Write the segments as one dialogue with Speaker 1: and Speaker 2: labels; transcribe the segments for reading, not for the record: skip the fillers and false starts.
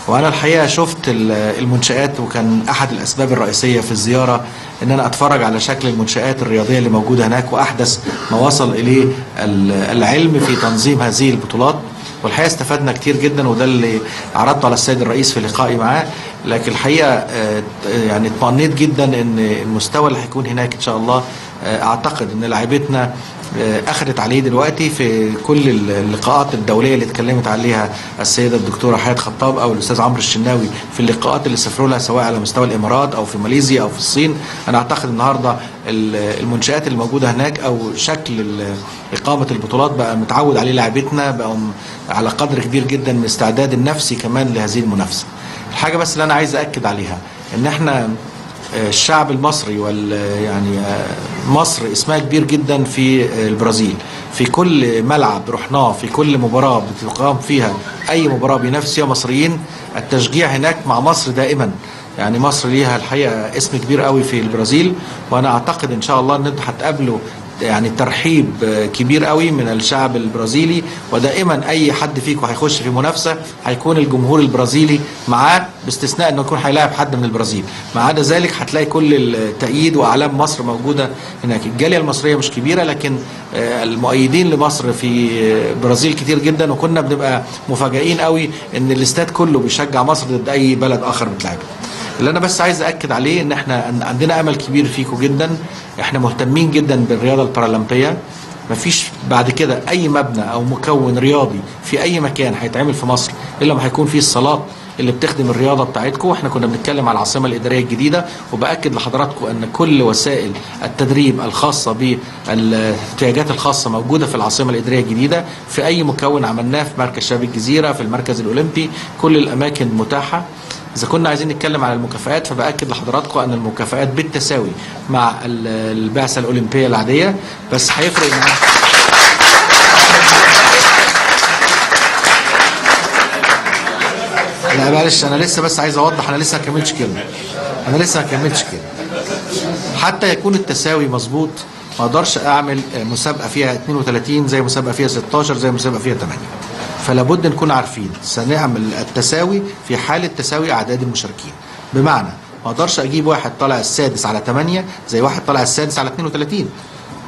Speaker 1: وانا الحقيقه شفت المنشآت، وكان احد الاسباب الرئيسيه في الزياره ان انا اتفرج على شكل المنشآت الرياضيه اللي موجوده هناك واحدث ما وصل اليه العلم في تنظيم هذه البطولات. والحقيقه استفدنا كتير جدا، وده اللي عرضته على السيد الرئيس في لقائي معاه. لكن الحقيقه يعني اطمئنيت جدا ان المستوى اللي هيكون هناك ان شاء الله، اعتقد ان لاعبتنا اخذت عليه دلوقتي في كل اللقاءات الدوليه اللي اتكلمت عليها السيده الدكتوره حياه خطاب او الاستاذ عمرو الشناوي في اللقاءات اللي سافروا لها سواء على مستوى الامارات او في ماليزيا او في الصين. انا اعتقد النهارده المنشآت اللي موجوده هناك او شكل اقامه البطولات بقى متعود عليه لاعبتنا، بقوا على قدر كبير جدا من الاستعداد النفسي كمان لهذه المنافسه. الحاجه بس اللي انا عايز اكد عليها ان احنا الشعب المصري يعني مصر اسمها كبير جدا في البرازيل. في كل ملعب رحناه، في كل مباراة بتقام فيها أي مباراة بينافس فيها مصريين، التشجيع هناك مع مصر دائما. يعني مصر ليها الحقيقة اسم كبير قوي في البرازيل، وأنا أعتقد إن شاء الله إن أنتوا هتقابلوا يعني ترحيب كبير قوي من الشعب البرازيلي. ودائما اي حد فيكم هيخش في منافسه هيكون الجمهور البرازيلي معاه، باستثناء انه يكون هيلاعب حد من البرازيل. ما عدا ذلك هتلاقي كل التأييد واعلام مصر موجوده هناك. الجاليه المصريه مش كبيره، لكن المؤيدين لمصر في البرازيل كتير جدا، وكنا بنبقى مفاجئين قوي ان الاستاد كله بيشجع مصر ضد اي بلد اخر بتلعبه. اللي انا بس عايز اكد عليه ان احنا عندنا امل كبير فيكم جدا. احنا مهتمين جدا بالرياضه البارالمبيه. مفيش بعد كده اي مبنى او مكون رياضي في اي مكان هيتعمل في مصر الا ما هيكون فيه الصالات اللي بتخدم الرياضه بتاعتكم. احنا كنا بنتكلم على العاصمه الاداريه الجديده، وباكد لحضراتكم ان كل وسائل التدريب الخاصه بالاحتياجات الخاصه موجوده في العاصمه الاداريه الجديده. في اي مكون عملناه في مركز شباب الجزيره، في المركز الاولمبي، كل الاماكن متاحه. إذا كنا عايزين نتكلم على المكافآت، فبأكد لحضراتكم أن المكافآت بالتساوي مع البعثة الأولمبية العادية، بس هيفرق معاك. لا معلش، أنا لسه بس عايز أوضح، أنا لسه ما كملتش كلمة. حتى يكون التساوي مظبوط، ما أقدرش أعمل مسابقة فيها 32 زي مسابقة فيها 16 زي مسابقة فيها 8. فلا بد نكون عارفين سنعمل التساوي في حالة تساوي أعداد المشاركين. بمعنى ما اقدرش اجيب واحد طالع السادس على 8 زي واحد طالع السادس على 32.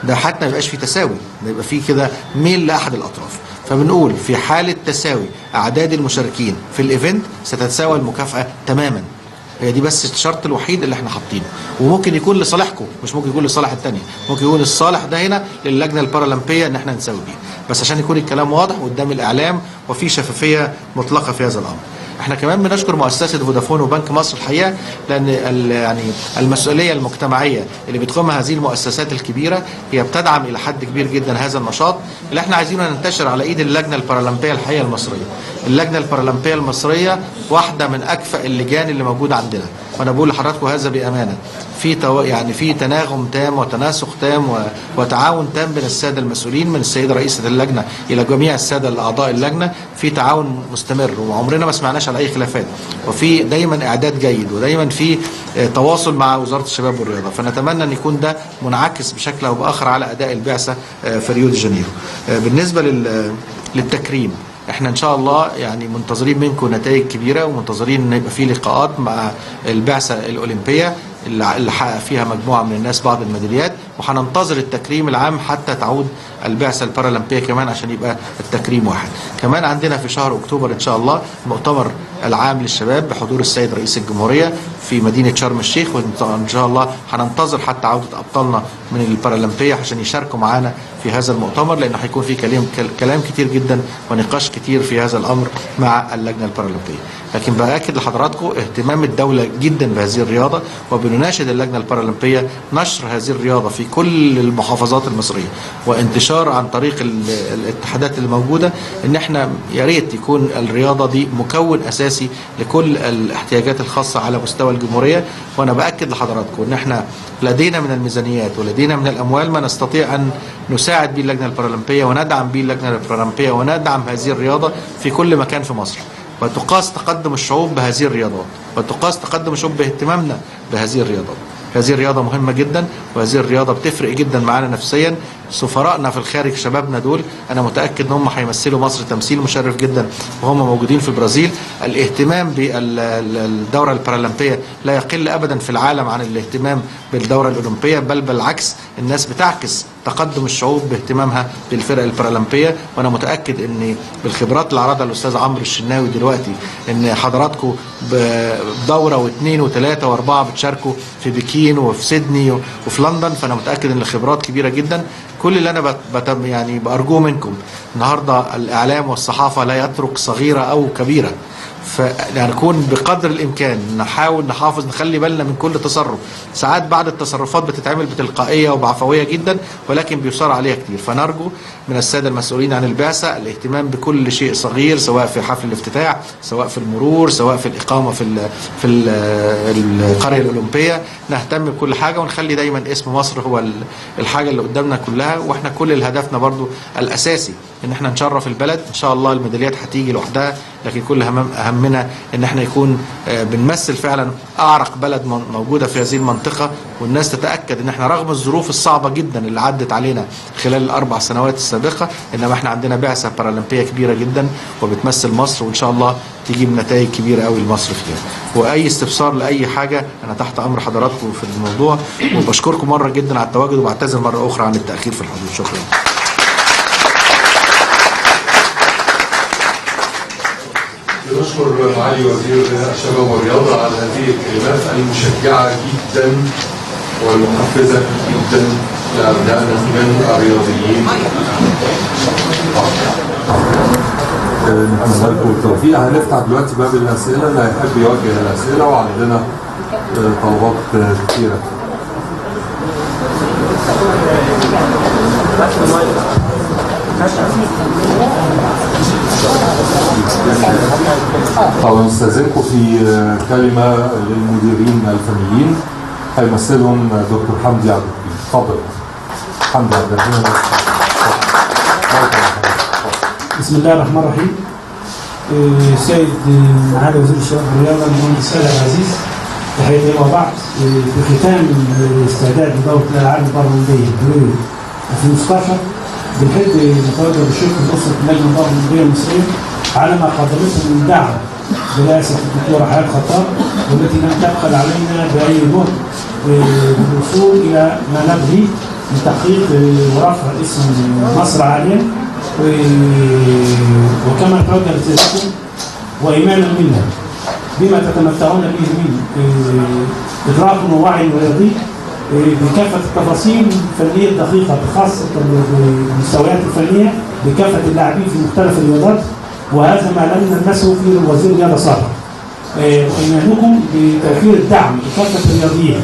Speaker 1: ده حتى ما يبقاش فيه تساوي، ده يبقى فيه كده ميل لاحد الاطراف. فبنقول في حالة تساوي أعداد المشاركين في الايفنت ستتساوى المكافأة تماما. هي دي بس الشرط الوحيد اللي احنا حاطينه، وممكن يكون لصالحكم، مش ممكن يكون لصالح الثانيه، ممكن يكون الصالح ده هنا للجنه البارالمبيه ان احنا نساوي بيه، بس عشان يكون الكلام واضح قدام الاعلام وفي شفافيه مطلقه في هذا الامر. احنا كمان بنشكر مؤسسه فودافون وبنك مصر الحقيقه، لان يعني المسؤوليه المجتمعيه اللي بتقومها هذه المؤسسات الكبيره هي بتدعم الى حد كبير جدا هذا النشاط اللي احنا عايزينه ننتشر على ايد اللجنه البارالمبيه الحقيقه المصريه. اللجنه البارالمبيه المصريه واحده من اكفأ اللجان اللي موجوده عندنا، وانا بقول لحضراتكم هذا بامانه. يعني في تناغم تام وتناسق تام وتعاون تام بين الساده المسؤولين، من السيده رئيسه اللجنه الى جميع الساده الاعضاء اللجنه، في تعاون مستمر وعمرنا ما سمعناش على اي خلافات، وفي دايما اعداد جيد، ودايما في تواصل مع وزاره الشباب والرياضه. فنتمنى ان يكون ده منعكس بشكل او باخر على اداء البعثه في ريو دي جانيرو. بالنسبه للتكريم، احنا ان شاء الله يعني منتظرين منكم نتائج كبيره، ومنتظرين ان يبقى في لقاءات مع البعثه الاولمبيه اللي حقق فيها مجموعه من الناس بعض الميداليات، وهننتظر التكريم العام حتى تعود البعثه البارالمبيه كمان عشان يبقى التكريم واحد. كمان عندنا في شهر اكتوبر ان شاء الله مؤتمر العام للشباب بحضور السيد رئيس الجمهوريه في مدينه شرم الشيخ، وان شاء الله هننتظر حتى عوده ابطالنا من البارالمبيه عشان يشاركوا معانا في هذا المؤتمر، لانه هيكون في كلام كتير جدا ونقاش كتير في هذا الامر مع اللجنه البارالمبيه. لكن باكد لحضراتكم اهتمام الدوله جدا بهذه الرياضه، وبنناشد اللجنه البارالمبيه نشر هذه الرياضه في كل المحافظات المصريه، وانتشار عن طريق الاتحادات اللي موجوده، ان احنا يا ريت يكون الرياضه دي مكون اساسي لكل الاحتياجات الخاصه على مستوى الجمهوريه. وانا باكد لحضراتكم ان احنا لدينا من الميزانيات ولدينا من الاموال ما نستطيع ان نساعد به اللجنه البارالمبيه وندعم به اللجنه البارالمبيه وندعم هذه الرياضه في كل مكان في مصر. وتقاس تقدم الشعوب بهذه الرياضات، وتقاس تقدم الشعوب باهتمامنا بهذه الرياضات. هذه الرياضة مهمة جدا، وهذه الرياضة بتفرق جدا معانا نفسيا، سفرائنا في الخارج شبابنا دول انا متاكد ان هم هيمثلوا مصر تمثيل مشرف جدا وهم موجودين في البرازيل. الاهتمام بالدوره البارالمبيه لا يقل ابدا في العالم عن الاهتمام بالدوره الاولمبيه، بل بالعكس الناس بتعكس تقدم الشعوب باهتمامها بالفرق البارالمبيه. وانا متاكد ان بالخبرات اللي عرضها الاستاذ عمرو الشناوي دلوقتي ان حضراتكم بدوره واثنين وثلاثه واربعه بتشاركوا في بكين وفي سيدني وفي لندن، فانا متاكد ان الخبرات كبيره جدا. كل اللي انا يعني بارجوه منكم النهارده الاعلام والصحافه لا يترك صغيره او كبيره، فنكون بقدر الامكان نحاول نحافظ نخلي بالنا من كل تصرف. ساعات بعض التصرفات بتتعمل بتلقائيه وبعفويه جدا ولكن بيصار عليها كتير، فنرجو من الساده المسؤولين عن البعثه الاهتمام بكل شيء صغير، سواء في حفل الافتتاح، سواء في المرور، سواء في الاقامه في القريه الاولمبيه. نهتم بكل حاجه ونخلي دايما اسم مصر هو الحاجه اللي قدامنا كلها، واحنا كل هدفنا برضو الاساسي ان احنا نشرف البلد. ان شاء الله الميداليات هتيجي لوحدها، لكن كل همنا ان احنا يكون بنمثل فعلا اعرق بلد موجوده في هذه المنطقه، والناس تتاكد ان احنا رغم الظروف الصعبه جدا اللي عدت علينا خلال الاربع سنوات السابقه، انما احنا عندنا بعثه بارالمبيه كبيره جدا وبتمثل مصر، وان شاء الله تجيب نتائج كبيره قوي لمصر فيها. واي استفسار لاي حاجه انا تحت امر حضراتكم في الموضوع، وبشكركم مره جدا على التواجد وبعتذر مره اخرى عن التاخير في الحضور. شكرا.
Speaker 2: نشكر معالي وزير الشباب والرياضة على هذه الكلمات المشجعة جدا والمحفزة جدا لأبنائنا من الرياضيين. نتمنى لكم التوفيق. هنفتح دلوقتي باب الأسئلة، اللي هيحب يوجه الأسئلة، وعندنا طلبات كثيرة. طبعا نستاذنكم في كلمه للمديرين الفنيين هيمثلهم دكتور حمدي عبد الحليم. اتفضل حمدي عبد الحليم.
Speaker 3: بسم الله الرحمن الرحيم. سيد معالي وزير الشباب والرياضه المهندس سيد العزيز، تحياتي وبعض. بختام الاستعداد لدوره الالعاب البارالمبيه في 2016 بنحب نتوجه بالشكر لاسره اللجنه البارالمبيه المصريه على ما قدمته من دعم برئاسه الدكتوره حياه خطاب، والتي لم تبخل علينا باي جهد للوصول الى ما نبغي لتحقيق ورفع اسم مصر عاليا. وكما نتوجه لسيادتكم وايمانا منا بما تتمتعون به من ادراك ووعي رياضي بكافه التفاصيل الفنيه الدقيقه، بخاصه المستويات الفنيه بكافه اللاعبين في مختلف الرياضات، وهذا ما لم نلمسه في وزير الرياضه سابقا. وايمانكم بتوفير الدعم لكافه الرياضيين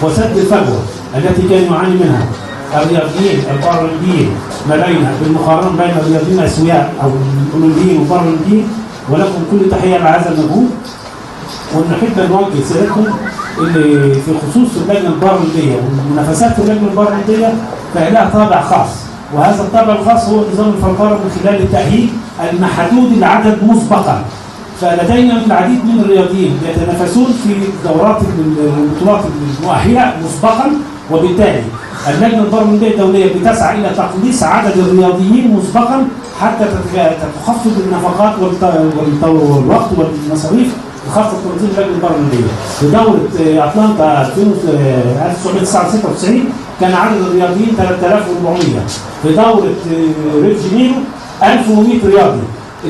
Speaker 3: وسد الفجوه التي كان يعاني منها الرياضيين البارالمبيين لدينا بالمقارنه بين الرياضيين الاسوياء او الاولمبيين والبارالمبيين، ولكم كل تحيه على هذا المجهود. ونحب ان نوجه سيادتكم اللي في خصوص اللجنه البارالمبيه والمنافسات في اللجنه البارالمبيه فلها طابع خاص، وهذا الطابع الخاص هو نظام الفلتره من خلال التاهيل المحدود العدد مسبقا. فلدينا العديد من الرياضيين يتنافسون في دورات البطولات المؤهله مسبقا، وبالتالي اللجنه البارالمبيه الدوليه بتسعى الى تقليص عدد الرياضيين مسبقا حتى تخفض النفقات والوقت والمصاريف خاصه تنظيم اللجنه البارالمبيه. في دوره اتلانتا 1996 كان عدد الرياضيين 3400، في دوره ريو دي جانيرو 1100 رياضي.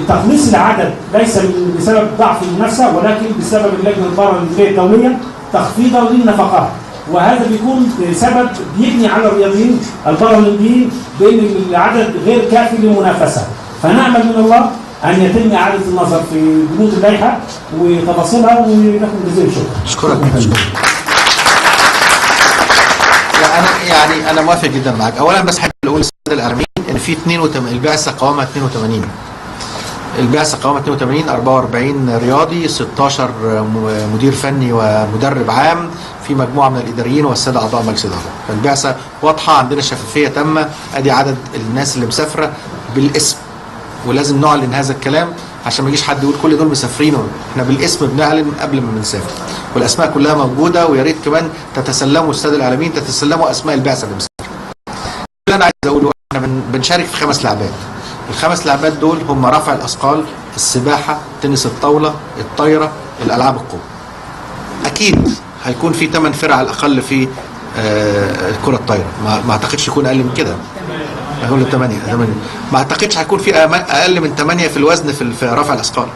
Speaker 3: تقليص العدد ليس بسبب ضعف المنافسه ولكن بسبب اللجنه البارالمبيه الدوليه تخفيضا للنفقات، وهذا بيكون سبب بيبني على الرياضيين البارالمبيين بان العدد غير كافي للمنافسه. فنامل من الله ان يتم اعاده النظر في بنود اللائحه وتفاصيلها، ولكم جزيل الشكر.
Speaker 1: اشكرك. انا موافق جدا معاك. اولا بس احب اقول للساده الاعلاميين ان في 82 البعثه قوامها 82. البعثه قوامها 82 44 رياضي، 16 مدير فني ومدرب عام، في مجموعه من الاداريين والساده اعضاء مجلس اداره. فالبعثه واضحه، عندنا شفافيه تامه، ادي عدد الناس اللي مسافره بالاسم، ولازم نعلن هذا الكلام عشان ما يجيش حد يقول كل دول مسافرين. احنا بالاسم بنعلن قبل ما بنسافر، والاسماء كلها موجوده، ويا ريت كمان تتسلموا الساده الاعلاميين تتسلموا اسماء البعثه اللي مسافره. اللي انا عايز اقوله احنا بنشارك في 5 لعبات. ال5 لعبات دول هم رفع الاثقال، السباحه، تنس الطاوله، الطايره، الالعاب القوه. اكيد هيكون في 8 فرق على الاقل في الكره الطايره، ما اعتقدش يكون اقل من كده. هقول 8 ما اعتقدش هيكون في اقل من 8 في الوزن في رفع الاثقال،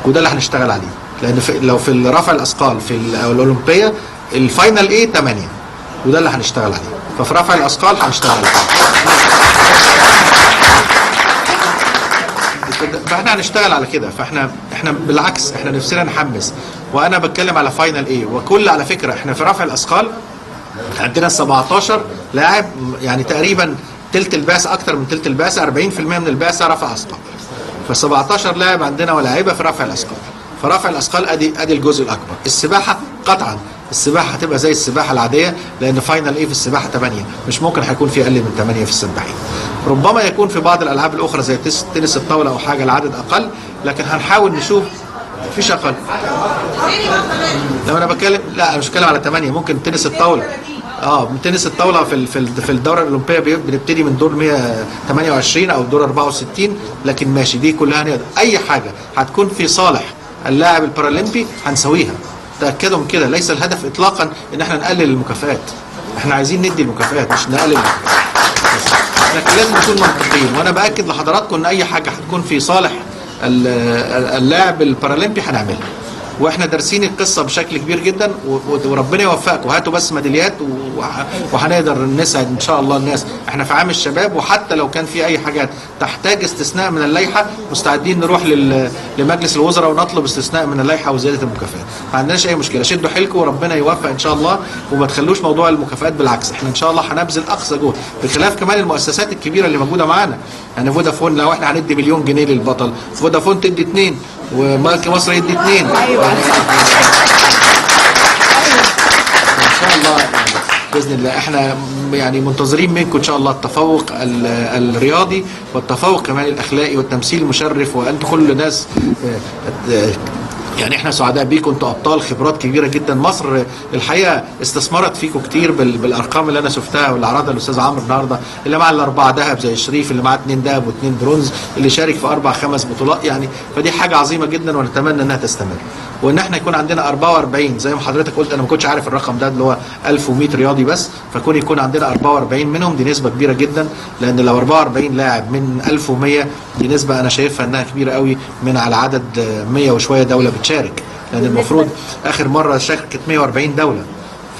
Speaker 1: وده اللي هنشتغل عليه. لان لو في رفع الاثقال في الاولمبيه الفاينل ايه 8، وده اللي هنشتغل عليه. ففي رفع الاثقال هنشتغل عليه. فاحنا هنشتغل على كده. فاحنا بالعكس احنا نفسنا نحمس، وانا بتكلم على فاينل ايه. وكل على فكره احنا في رفع الاثقال عندنا 17 لاعب، يعني تقريبا تلت البعثه، اكتر من تلت البعثه، 40% من البعثه رفع اثقال. ف17 لاعب عندنا ولاعيبه في رفع الاثقال. فرفع الاثقال ادي الجزء الاكبر. السباحه قطعا السباحه هتبقى زي السباحه العاديه، لان فاينل ايه في السباحه 8، مش ممكن هيكون في اقل من 8 في السباحين. ربما يكون في بعض الالعاب الاخرى زي تنس الطاوله او حاجه العدد اقل، لكن هنحاول نشوف مفيش اقل. لما انا بتكلم لا انا مش بتكلم على 8، ممكن تنس الطاوله تنس الطاوله في الدوره الاولمبيه بنبتدي من دور 128 او دور 64، لكن ماشي دي كلها نقدر. اي حاجه هتكون في صالح اللاعب البارالمبي هنسويها، تاكدوا من كده. ليس الهدف اطلاقا ان احنا نقلل المكافآت، احنا عايزين ندي المكافآت مش نقلل المكافآت، لكن لازم نكون منطقيين. وانا باكد لحضراتكم ان اي حاجه هتكون في صالح اللاعب البارالمبي هنعملها، واحنا دارسين القصه بشكل كبير جدا، وربنا يوفقكم. هاتوا بس ميداليات وهنقدر نسعد ان شاء الله الناس. احنا في عام الشباب، وحتى لو كان في اي حاجات تحتاج استثناء من اللائحه مستعدين نروح لمجلس الوزراء ونطلب استثناء من اللائحه وزياده المكافآت. ما عندناش اي مشكله، شدوا حيلكم وربنا يوفق ان شاء الله، وما تخلوش موضوع المكافآت. بالعكس احنا ان شاء الله هنبذل اقصى جهد، بخلاف كمان المؤسسات الكبيره اللي موجوده معانا. يعني فودافون لو احنا هندي مليون جنيه للبطل، فودافون تدي 2 ومارك مصر يدي 2. ان شاء الله باذن الله احنا يعني منتظرين منكم ان شاء الله التفوق الرياضي والتفوق كمان الاخلاقي والتمثيل المشرف. وانتم كل ناس يعني احنا سعداء بيكم، انتوا ابطال، خبرات كبيره جدا. مصر الحقيقه استثمرت فيكم كتير بالارقام اللي انا شفتها واللي عرضها الاستاذ عمرو النهارده، اللي مع ال4 ذهب زي شريف، اللي معاه 2 ذهب و2 برونز، اللي شارك في 4 5 بطولات. يعني فدي حاجه عظيمه جدا، ونتمنى انها تستمر، وان احنا يكون عندنا 44 زي ما حضرتك قلت. انا ما كنتش عارف الرقم ده اللي هو 1100 رياضي بس، فكون يكون عندنا 44 منهم دي نسبه كبيره جدا. لان لو 44 لاعب من 1100 دي نسبه انا شايفها انها كبيره قوي من على عدد 100 وشويه دوله بتشارك، لان المفروض اخر مره شاركت 140 دوله.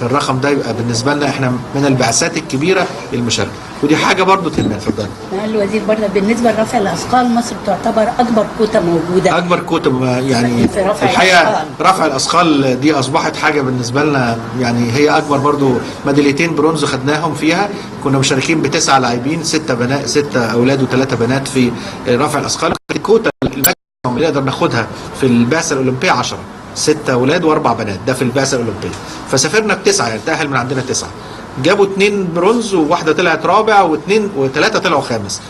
Speaker 1: فالرقم ده يبقى بالنسبه لنا احنا من البعثات الكبيره للمشاركه، ودي حاجه برضو تهمنا. اتفضل.
Speaker 4: الوزير برضه بالنسبه لرفع الاثقال، مصر تعتبر اكبر كوتا موجوده.
Speaker 1: اكبر كوتا يعني الحقيقه رفع الاثقال دي اصبحت حاجه بالنسبه لنا، يعني هي اكبر برضو. ميداليتين برونز خدناهم فيها، كنا مشاركين ب9 لاعبين، 6 اولاد و3 بنات في رفع الاثقال. الكوتا الماكسيموم اللي نقدر ناخدها في البعثه الاولمبيه 10، 6 اولاد و4 بنات، ده في البعثه الاولمبيه. فسافرنا ب9، يعني تاهل من عندنا 9. جابوا 2 برونز وواحده طلعت رابع و3 طلعوا خامس.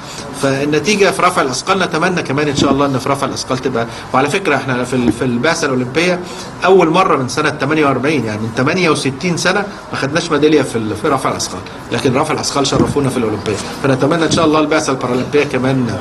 Speaker 1: فالنتيجه في رفع الاثقال نتمنى كمان ان شاء الله ان في رفع الاثقال تبقى. وعلى فكره احنا في البعثه الاولمبيه اول مره من سنه 48، يعني من 68 سنه ما خدناش ميداليه في رفع الاثقال، لكن رفع الاثقال شرفونا في الاولمبيه. فنتمنى ان شاء الله البعثه البارالمبيه كمان.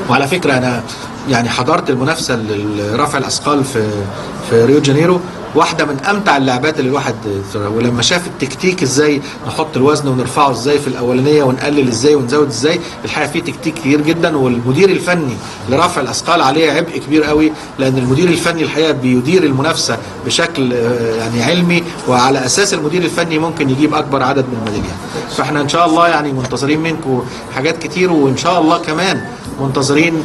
Speaker 1: وعلى فكره انا يعني حضرت المنافسه لرفع الاثقال في ريو جانيرو، واحده من امتع اللعبات اللي الواحد. ولما شاف التكتيك ازاي نحط الوزن ونرفعه ازاي في الاولانيه ونقلل ازاي ونزود ازاي، الحقيقه في تكتيك كتير جدا. والمدير الفني لرفع الاثقال عليه عبء كبير قوي، لان المدير الفني الحقيقه بيدير المنافسه بشكل يعني علمي، وعلى اساس المدير الفني ممكن يجيب اكبر عدد من الميداليات. فاحنا ان شاء الله يعني منتظرين منكم حاجات كتير، وان شاء الله كمان منتظرين